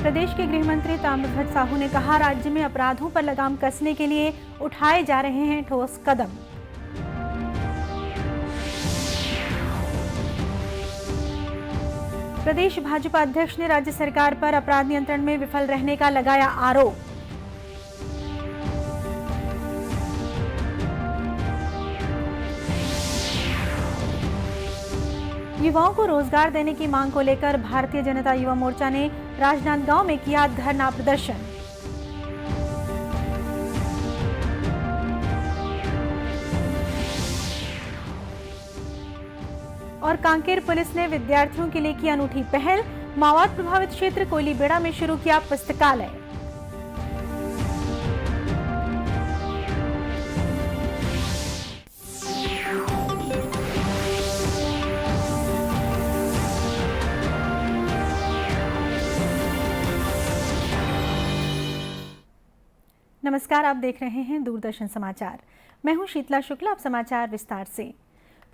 प्रदेश के गृह मंत्री ताम्रध्वज साहू ने कहा, राज्य में अपराधों पर लगाम कसने के लिए उठाए जा रहे हैं ठोस कदम। प्रदेश भाजपा अध्यक्ष ने राज्य सरकार पर अपराध नियंत्रण में विफल रहने का लगाया आरोप। युवाओं को रोजगार देने की मांग को लेकर भारतीय जनता युवा मोर्चा ने राजनांदगांव में किया धरना प्रदर्शन। और कांकेर पुलिस ने विद्यार्थियों के लिए की अनूठी पहल, माओवाद प्रभावित क्षेत्र कोयलीबेड़ा में शुरू किया पुस्तकालय। नमस्कार, आप देख रहे हैं दूरदर्शन समाचार। मैं हूं शीतला शुक्ला। अब समाचार विस्तार से।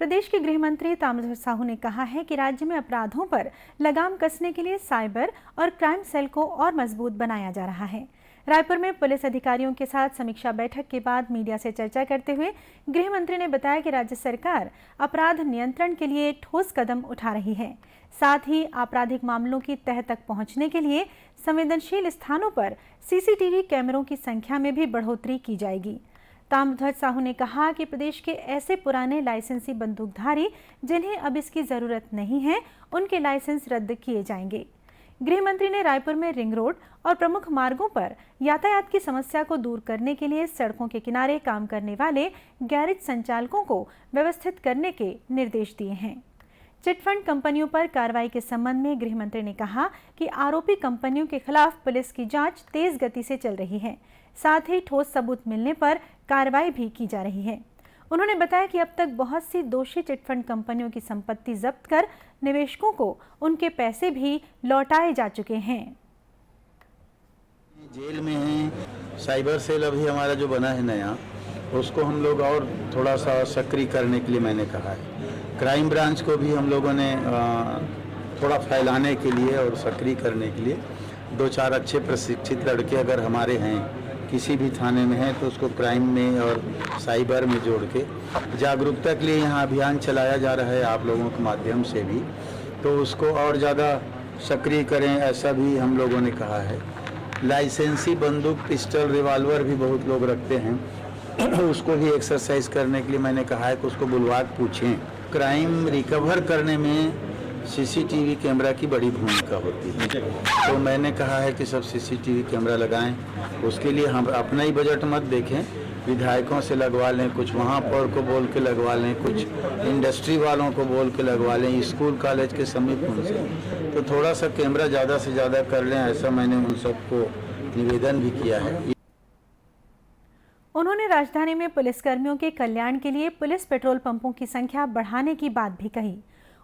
प्रदेश के गृह मंत्री ताम्रध्वज साहू ने कहा है कि राज्य में अपराधों पर लगाम कसने के लिए साइबर और क्राइम सेल को और मजबूत बनाया जा रहा है। रायपुर में पुलिस अधिकारियों के साथ समीक्षा बैठक के बाद मीडिया से चर्चा करते हुए गृह मंत्री ने बताया कि राज्य सरकार अपराध नियंत्रण के लिए ठोस कदम उठा रही है। साथ ही आपराधिक मामलों की तह तक पहुंचने के लिए संवेदनशील स्थानों पर सीसीटीवी कैमरों की संख्या में भी बढ़ोतरी की जाएगी। ताम्रध्वज साहू ने कहा कि प्रदेश के ऐसे पुराने लाइसेंसी बंदूकधारी जिन्हें अब इसकी जरूरत नहीं है, उनके लाइसेंस रद्द किए जाएंगे। गृह मंत्री ने रायपुर में रिंग रोड और प्रमुख मार्गों पर यातायात की समस्या को दूर करने के लिए सड़कों के किनारे काम करने वाले गैरेज संचालकों को व्यवस्थित करने के निर्देश दिए हैं। चिटफंड कंपनियों पर कार्रवाई के संबंध में गृह मंत्री ने कहा कि आरोपी कंपनियों के खिलाफ पुलिस की जांच तेज गति से चल रही है। साथ ही ठोस सबूत मिलने पर कार्रवाई भी की जा रही है। उन्होंने बताया कि अब तक बहुत सी दोषी चिटफंड कंपनियों की संपत्ति जब्त कर निवेशकों को उनके पैसे भी लौटाए जा चुके हैं। जेल में है, साइबर सेल अभी हमारा जो बना है नया, उसको हम लोग और थोड़ा सा सक्रिय करने के लिए मैंने कहा है। क्राइम ब्रांच को भी हम लोगों ने थोड़ा फैलाने के लिए और सक्रिय करने के लिए 2-4 अच्छे प्रशिक्षित लड़के अगर हमारे हैं, किसी भी थाने में है, तो उसको क्राइम में और साइबर में जोड़ के जागरूकता के लिए यहाँ अभियान चलाया जा रहा है आप लोगों के माध्यम से भी, तो उसको और ज़्यादा सक्रिय करें, ऐसा भी हम लोगों ने कहा है। लाइसेंसी बंदूक, पिस्टल, रिवॉल्वर भी बहुत लोग रखते हैं, उसको भी एक्सरसाइज करने के लिए मैंने कहा है कि उसको बुलवा के पूछें। क्राइम रिकवर करने में सीसीटीवी कैमरा की बड़ी भूमिका होती है, तो मैंने कहा है कि सब सीसीटीवी कैमरा लगाएं। उसके लिए हम अपना ही बजट मत देखें, विधायकों से लगवा लें, कुछ वहाँ पर को बोल के लगवा लें, कुछ इंडस्ट्री वालों को बोल के लगवा लें, स्कूल कॉलेज के समीप उनसे, तो थोड़ा सा कैमरा ज़्यादा से ज़्यादा कर लें, ऐसा मैंने उन सबको निवेदन भी किया है। उन्होंने राजधानी में पुलिसकर्मियों के कल्याण के लिए पुलिस पेट्रोल पंपों की संख्या बढ़ाने की बात भी कही।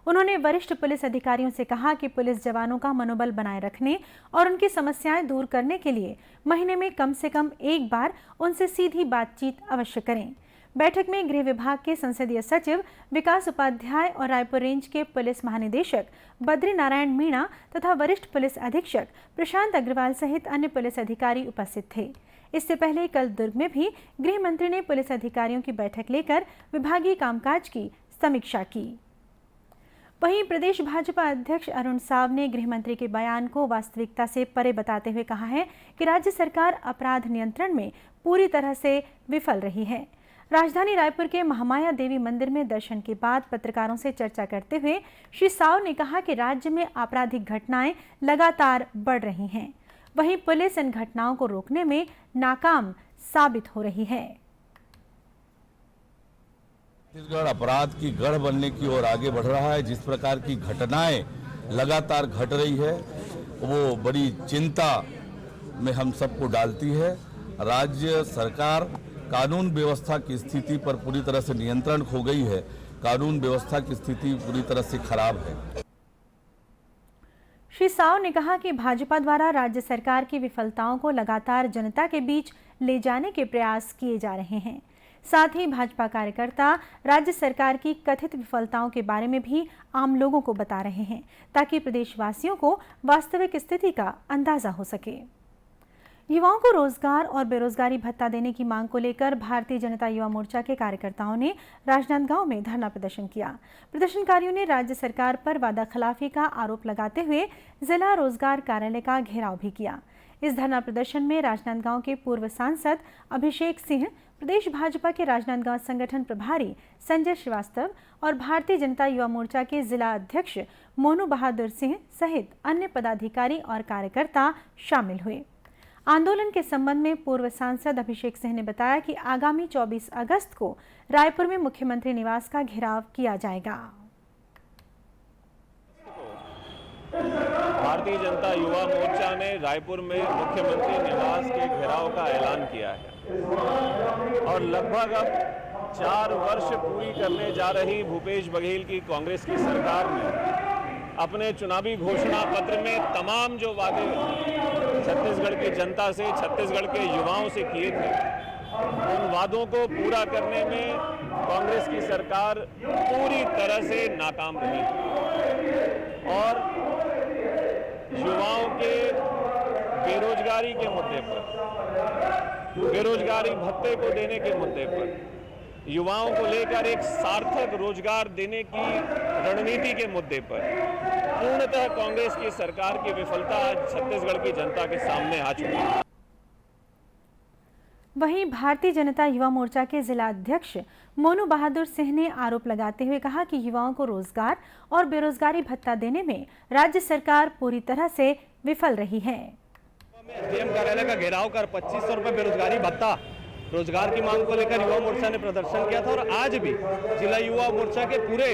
उन्होंने वरिष्ठ पुलिस अधिकारियों से कहा कि पुलिस जवानों का मनोबल बनाए रखने और उनकी समस्याएं दूर करने के लिए महीने में कम से कम एक बार उनसे सीधी बातचीत अवश्य करें। बैठक में गृह विभाग के संसदीय सचिव विकास उपाध्याय और रायपुर रेंज के पुलिस महानिदेशक बद्री नारायण मीणा तथा वरिष्ठ पुलिस अधीक्षक प्रशांत अग्रवाल सहित अन्य पुलिस अधिकारी उपस्थित थे। इससे पहले कल दुर्ग में भी गृह मंत्री ने पुलिस अधिकारियों की बैठक लेकर विभागीय कामकाज की समीक्षा की। वहीं प्रदेश भाजपा अध्यक्ष अरुण साव ने गृह मंत्री के बयान को वास्तविकता से परे बताते हुए कहा है कि राज्य सरकार अपराध नियंत्रण में पूरी तरह से विफल रही है। राजधानी रायपुर के महामाया देवी मंदिर में दर्शन के बाद पत्रकारों से चर्चा करते हुए श्री साव ने कहा कि राज्य में आपराधिक घटनाएं लगातार बढ़ रही हैं। वहीं पुलिस इन घटनाओं को रोकने में नाकाम साबित हो रही है। छत्तीसगढ़ अपराध की गढ़ बनने की ओर आगे बढ़ रहा है। जिस प्रकार की घटनाएं लगातार घट रही है, वो बड़ी चिंता में हम सबको डालती है। राज्य सरकार कानून व्यवस्था की स्थिति पर पूरी तरह से नियंत्रण खो गई है। कानून व्यवस्था की स्थिति पूरी तरह से खराब है। श्री साव ने कहा कि भाजपा द्वारा राज्य सरकार की विफलताओं को लगातार जनता के बीच ले जाने के प्रयास किए जा रहे हैं। साथ ही भाजपा कार्यकर्ता राज्य सरकार की कथित विफलताओं के बारे में भी आम लोगों को बता रहे हैं, ताकि प्रदेशवासियों को वास्तविक स्थिति का अंदाजा हो सके। युवाओं को रोजगार और बेरोजगारी भत्ता देने की मांग को लेकर भारतीय जनता युवा मोर्चा के कार्यकर्ताओं ने राजनांदगांव में धरना प्रदर्शन किया। प्रदर्शनकारियों ने राज्य सरकार पर वादाखिलाफी का आरोप लगाते हुए जिला रोजगार कार्यालय का घेराव भी किया। इस धरना प्रदर्शन में राजनांदगांव के पूर्व सांसद अभिषेक सिंह, प्रदेश भाजपा के राजनांदगांव संगठन प्रभारी संजय श्रीवास्तव और भारतीय जनता युवा मोर्चा के जिला अध्यक्ष मोनू बहादुर सिंह सहित अन्य पदाधिकारी और कार्यकर्ता शामिल हुए। आंदोलन के संबंध में पूर्व सांसद अभिषेक सिंह ने बताया कि आगामी 24 अगस्त को रायपुर में मुख्यमंत्री निवास का घेराव किया जाएगा। भारतीय जनता युवा मोर्चा ने रायपुर में मुख्यमंत्री निवास के घेराव का ऐलान किया है और लगभग अब 4 वर्ष पूरी करने जा रही भूपेश बघेल की कांग्रेस की सरकार ने अपने चुनावी घोषणा पत्र में तमाम जो वादे छत्तीसगढ़ की जनता से, छत्तीसगढ़ के युवाओं से किए थे, उन वादों को पूरा करने में कांग्रेस की सरकार पूरी तरह से नाकाम रही और युवाओं के बेरोजगारी के मुद्दे पर, बेरोजगारी भत्ते को देने के मुद्दे पर, युवाओं को लेकर एक सार्थक रोजगार देने की रणनीति के मुद्दे पर पूर्णतः कांग्रेस की सरकार की विफलता आज छत्तीसगढ़ की जनता के सामने आ चुकी है। वहीं भारतीय जनता युवा मोर्चा के जिला अध्यक्ष मोनू बहादुर सिंह ने आरोप लगाते हुए कहा कि युवाओं को रोजगार और बेरोजगारी भत्ता देने में राज्य सरकार पूरी तरह से विफल रही है। एसडीएम कार्यालय का घेराव कर 2500 रुपए बेरोजगारी भत्ता रोजगार की मांग को लेकर युवा मोर्चा ने प्रदर्शन किया था और आज भी जिला युवा मोर्चा के पूरे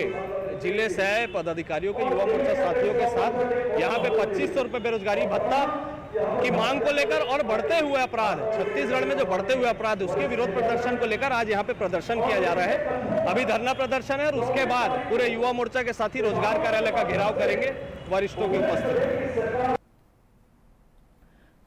जिले से आए पदाधिकारियों के युवा मोर्चा साथियों के साथ यहाँ पे 2500 रुपए बेरोजगारी भत्ता की मांग को लेकर और बढ़ते हुए अपराध, छत्तीसगढ़ में जो बढ़ते हुए अपराध, उसके विरोध प्रदर्शन को लेकर आज यहाँ पे प्रदर्शन किया जा रहा है। अभी धरना प्रदर्शन है और उसके बाद पूरे युवा मोर्चा के साथी रोजगार कार्यालय का घेराव करेंगे वरिष्ठों की उपस्थिति।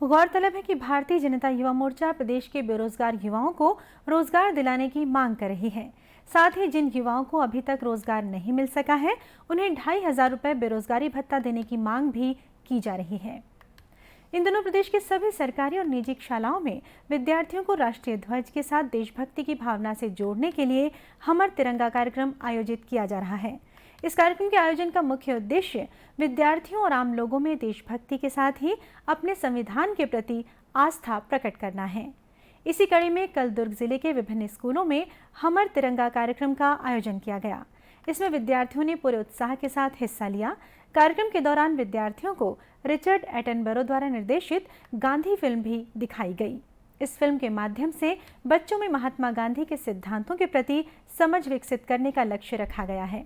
गौरतलब है कि भारतीय जनता युवा मोर्चा प्रदेश के बेरोजगार युवाओं को रोजगार दिलाने की मांग कर रही है। साथ ही जिन युवाओं को अभी तक रोजगार नहीं मिल सका है, उन्हें 2500 रुपए बेरोजगारी भत्ता देने की मांग भी की जा रही है। इन दिनों प्रदेश के सभी सरकारी और निजी शालाओं में विद्यार्थियों को राष्ट्रीय ध्वज के साथ देशभक्ति की भावना से जोड़ने के लिए हमर तिरंगा कार्यक्रम आयोजित किया जा रहा है। इस कार्यक्रम के आयोजन का मुख्य उद्देश्य विद्यार्थियों और आम लोगों में देशभक्ति के साथ ही अपने संविधान के प्रति आस्था प्रकट करना है। इसी कड़ी में कल दुर्ग जिले के विभिन्न स्कूलों में हमर तिरंगा कार्यक्रम का आयोजन किया गया। इसमें विद्यार्थियों ने पूरे उत्साह के साथ हिस्सा लिया। कार्यक्रम के दौरान विद्यार्थियों को रिचर्ड एटनबरो द्वारा निर्देशित गांधी फिल्म भी दिखाई गई। इस फिल्म के माध्यम से बच्चों में महात्मा गांधी के सिद्धांतों के प्रति समझ विकसित करने का लक्ष्य रखा गया है।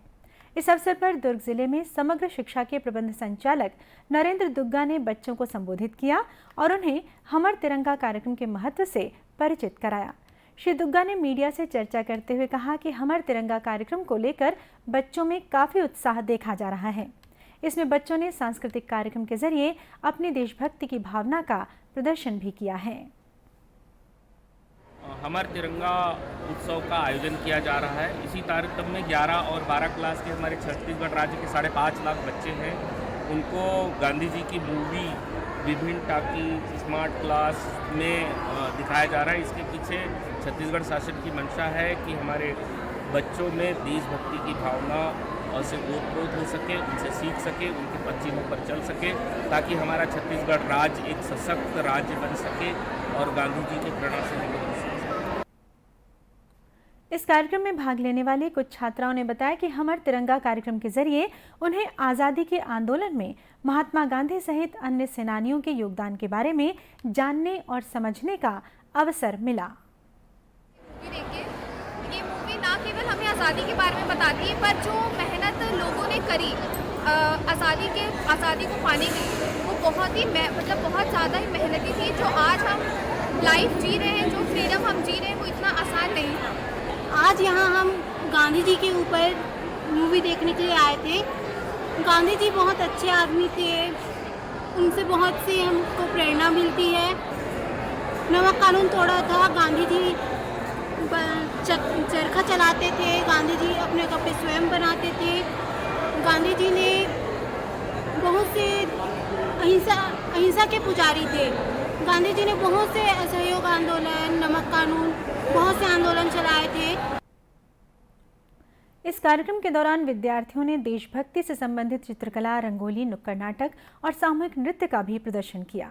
इस अवसर पर दुर्ग जिले में समग्र शिक्षा के प्रबंध संचालक नरेंद्र दुग्गा ने बच्चों को संबोधित किया और उन्हें हमर तिरंगा कार्यक्रम के महत्व से परिचित कराया। श्री दुग्गा ने मीडिया से चर्चा करते हुए कहा कि हमर तिरंगा कार्यक्रम को लेकर बच्चों में काफी उत्साह देखा जा रहा है। इसमें बच्चों ने सांस्कृतिक कार्यक्रम के जरिए अपनी देशभक्ति की भावना का प्रदर्शन भी किया है। हमर तिरंगा उत्सव का आयोजन किया जा रहा है। इसी कार्यक्रम में 11 और 12 क्लास के हमारे छत्तीसगढ़ राज्य के 5.5 लाख बच्चे हैं। उनको गांधी जी की मूवी विभिन्न टाकी स्मार्ट क्लास में दिखाया जा रहा है। इसके पीछे छत्तीसगढ़ शासन की मंशा है कि हमारे बच्चों में देशभक्ति की भावना और से ओतप्रोत हो सके, उनसे सीख सके, उनके पश्चिमों पर चल सके, ताकि हमारा छत्तीसगढ़ राज्य एक सशक्त राज्य बन सके और गांधी जी के प्रेरणा से हम बन सके। इस कार्यक्रम में भाग लेने वाले कुछ छात्राओं ने बताया कि हमर तिरंगा कार्यक्रम के जरिए उन्हें आज़ादी के आंदोलन में महात्मा गांधी सहित अन्य सेनानियों के योगदान के बारे में जानने और समझने का अवसर मिला। ये मूवी ना केवल हमें आज़ादी के बारे में बताती है, पर जो मेहनत लोगों ने करी आज़ादी को पाने की, वो बहुत ही बहुत ज़्यादा ही मेहनती थी। जो आज हम लाइफ जी रहे हैं, जो फ्रीडम हम जी रहे हैं, वो इतना आसान नहीं था। आज यहाँ हम गांधी जी के ऊपर मूवी देखने के लिए आए थे। गांधी जी बहुत अच्छे आदमी थे, उनसे बहुत सी हमको प्रेरणा मिलती है। नमक कानून तोड़ा था गांधी जी चरखा चलाते थे। गांधी जी अपने कपड़े स्वयं बनाते थे। गांधी जी ने बहुत से अहिंसा के पुजारी थे। गांधी जी ने बहुत से असहयोग आंदोलन, नमक कानून, बहुत से आंदोलन चलाए थे। इस कार्यक्रम के दौरान विद्यार्थियों ने देशभक्ति से संबंधित चित्रकला, रंगोली, नुक्कड़ नाटक और सामूहिक नृत्य का भी प्रदर्शन किया।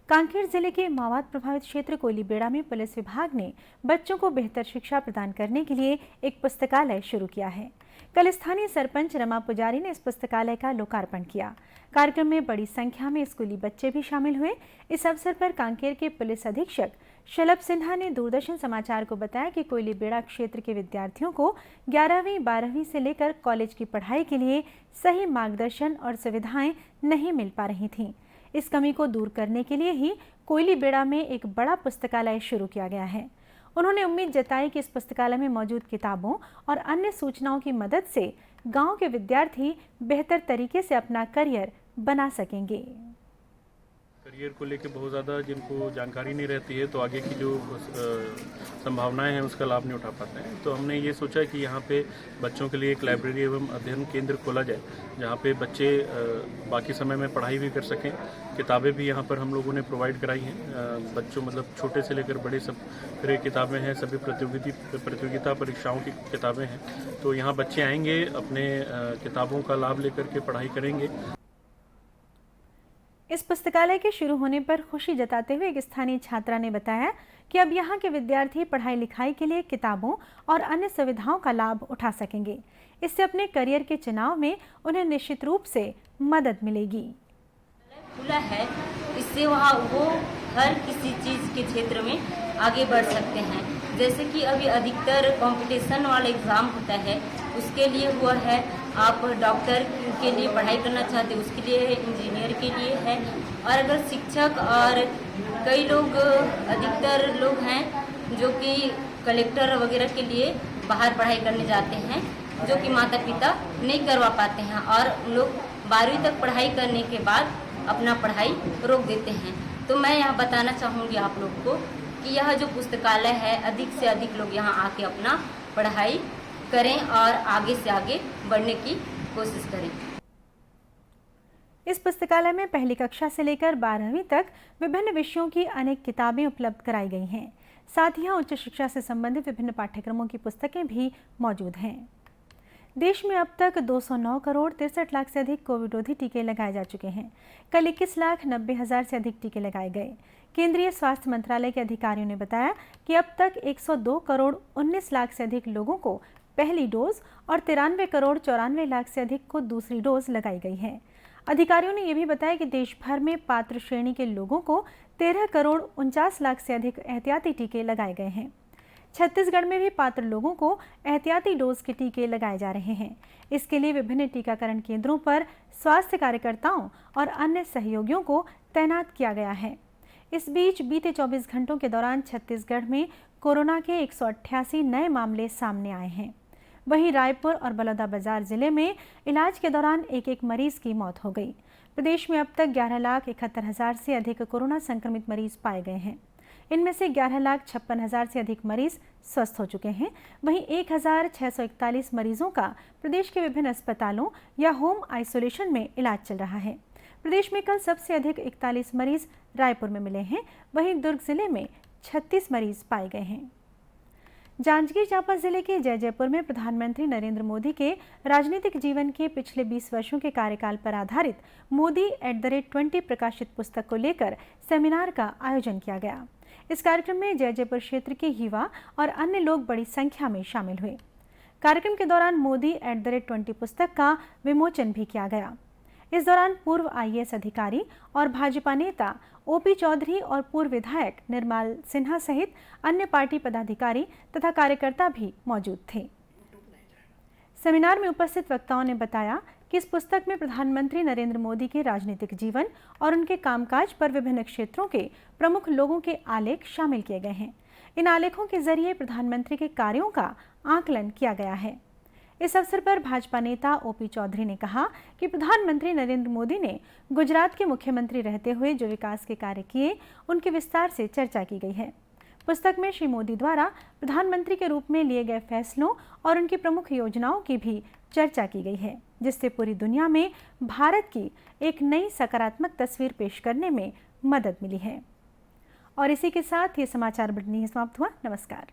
कांकेर जिले के माओवाद प्रभावित क्षेत्र कोलीबेड़ा में पुलिस विभाग ने बच्चों को बेहतर शिक्षा प्रदान करने के लिए एक पुस्तकालय शुरू किया है। कल स्थानीय सरपंच रमा पुजारी ने इस पुस्तकालय का लोकार्पण किया। कार्यक्रम में बड़ी संख्या में स्कूली बच्चे भी शामिल हुए। इस अवसर पर कांकेर के पुलिस अधीक्षक शलभ सिन्हा ने दूरदर्शन समाचार को बताया कि कोलीबेड़ा क्षेत्र के विद्यार्थियों को 11वीं 12वीं से लेकर कॉलेज की पढ़ाई के लिए सही मार्गदर्शन और सुविधाएं नहीं मिल पा रही थीं। इस कमी को दूर करने के लिए ही कोलीबेड़ा में एक बड़ा पुस्तकालय शुरू किया गया है। उन्होंने उम्मीद जताई कि इस पुस्तकालय में मौजूद किताबों और अन्य सूचनाओं की मदद से गांव के विद्यार्थी बेहतर तरीके से अपना करियर बना सकेंगे। करियर को लेकर बहुत ज़्यादा जिनको जानकारी नहीं रहती है, तो आगे की जो संभावनाएं हैं उसका लाभ नहीं उठा पाते हैं। तो हमने ये सोचा कि यहाँ पे बच्चों के लिए एक लाइब्रेरी एवं अध्ययन केंद्र खोला जाए, जहाँ पे बच्चे बाकी समय में पढ़ाई भी कर सकें। किताबें भी यहाँ पर हम लोगों ने प्रोवाइड कराई हैं। बच्चों मतलब छोटे से लेकर बड़े सब तरह की किताबें हैं, सभी प्रतियोगिता परीक्षाओं की किताबें हैं। तो यहाँ बच्चे आएंगे, अपने किताबों का लाभ लेकर के पढ़ाई करेंगे। इस पुस्तकालय के शुरू होने पर खुशी जताते हुए एक स्थानीय छात्रा ने बताया कि अब यहाँ के विद्यार्थी पढ़ाई लिखाई के लिए किताबों और अन्य सुविधाओं का लाभ उठा सकेंगे। इससे अपने करियर के चुनाव में उन्हें निश्चित रूप से मदद मिलेगी। खुला है, इससे वहाँ वो हर किसी चीज़ के क्षेत्र में आगे बढ़ सकते हैं। जैसे कि अभी अधिकतर कंपटीशन वाला एग्ज़ाम होता है, उसके लिए हुआ है। आप डॉक्टर के लिए पढ़ाई करना चाहते हैं, उसके लिए है, इंजीनियर के लिए है। और अगर शिक्षक और कई लोग, अधिकतर लोग हैं जो कि कलेक्टर वगैरह के लिए बाहर पढ़ाई करने जाते हैं, जो कि माता पिता नहीं करवा पाते हैं, और लोग 12वीं तक पढ़ाई करने के बाद अपना पढ़ाई रोक देते हैं। तो मैं यहाँ बताना चाहूँगी आप लोग को कि यह जो पुस्तकालय है, अधिक से अधिक लोग यहाँ आके अपना पढ़ाई करें और आगे से आगे बढ़ने की कोशिश करें। इस पुस्तकालय में पहली कक्षा से लेकर 12वीं तक विभिन्न विषयों की अनेक किताबें उपलब्ध कराई गई हैं। साथ ही यहाँ उच्च शिक्षा से संबंधित विभिन्न पाठ्यक्रमों की पुस्तकें भी मौजूद हैं। देश में अब तक 209 करोड़ 63 लाख से अधिक कोविड-रोधी टीके लगाए जा चुके हैं। कल 21,90,000 से अधिक टीके लगाए गए। केंद्रीय स्वास्थ्य मंत्रालय के अधिकारियों ने बताया कि अब तक 102 करोड़ 19 लाख से अधिक लोगों को पहली डोज और 93 करोड़ 94 लाख से अधिक को दूसरी डोज लगाई गई है। अधिकारियों ने यह भी बताया कि देश भर में पात्र श्रेणी के लोगों को 13 करोड़ 49 लाख से अधिक एहतियाती टीके लगाए गए हैं। छत्तीसगढ़ में भी पात्र लोगों को एहतियाती डोज के टीके लगाए जा रहे हैं। इसके लिए विभिन्न टीकाकरण केंद्रों पर स्वास्थ्य कार्यकर्ताओं और अन्य सहयोगियों को तैनात किया गया है। इस बीच बीते 24 घंटों के दौरान छत्तीसगढ़ में कोरोना के 188 नए मामले सामने आए हैं। वहीं रायपुर और बलौदाबाजार जिले में इलाज के दौरान एक मरीज की मौत हो गई। प्रदेश में अब तक 11,71,000 से अधिक कोरोना संक्रमित मरीज पाए गए हैं। इनमें से 11,56,000 से अधिक मरीज स्वस्थ हो चुके हैं। वहीं 1,641 मरीजों का प्रदेश के विभिन्न अस्पतालों या होम आइसोलेशन में इलाज चल रहा है। प्रदेश में कल सबसे अधिक 41 मरीज रायपुर में मिले हैं। वहीं दुर्ग जिले में 36 मरीज पाए गए हैं। जांजगीर चांपा जिले के जयजयपुर में प्रधानमंत्री नरेंद्र मोदी के राजनीतिक जीवन के पिछले 20 वर्षों के कार्यकाल पर आधारित मोदी @20 प्रकाशित पुस्तक को लेकर सेमिनार का आयोजन किया गया। इस कार्यक्रम में जयजयपुर क्षेत्र के युवा और अन्य लोग बड़ी संख्या में शामिल हुए। कार्यक्रम के दौरान मोदी @20 पुस्तक का विमोचन भी किया गया। इस दौरान पूर्व IAS अधिकारी और भाजपा नेता OP चौधरी और पूर्व विधायक निर्मल सिन्हा सहित अन्य पार्टी पदाधिकारी तथा कार्यकर्ता भी मौजूद थे। सेमिनार में उपस्थित वक्ताओं ने बताया कि इस पुस्तक में प्रधानमंत्री नरेंद्र मोदी के राजनीतिक जीवन और उनके कामकाज पर विभिन्न क्षेत्रों के प्रमुख लोगों के आलेख शामिल किए गए हैं। इन आलेखों के जरिए प्रधानमंत्री के कार्यों का आकलन किया गया है। इस अवसर पर भाजपा नेता OP चौधरी ने कहा कि प्रधानमंत्री नरेंद्र मोदी ने गुजरात के मुख्यमंत्री रहते हुए जो विकास के कार्य किए, उनके विस्तार से चर्चा की गई है। पुस्तक में श्री मोदी द्वारा प्रधानमंत्री के रूप में लिए गए फैसलों और उनकी प्रमुख योजनाओं की भी चर्चा की गई है, जिससे पूरी दुनिया में भारत की एक नई सकारात्मक तस्वीर पेश करने में मदद मिली है। और इसी के साथ ये समाचार बुलेटिन समाप्त हुआ। नमस्कार।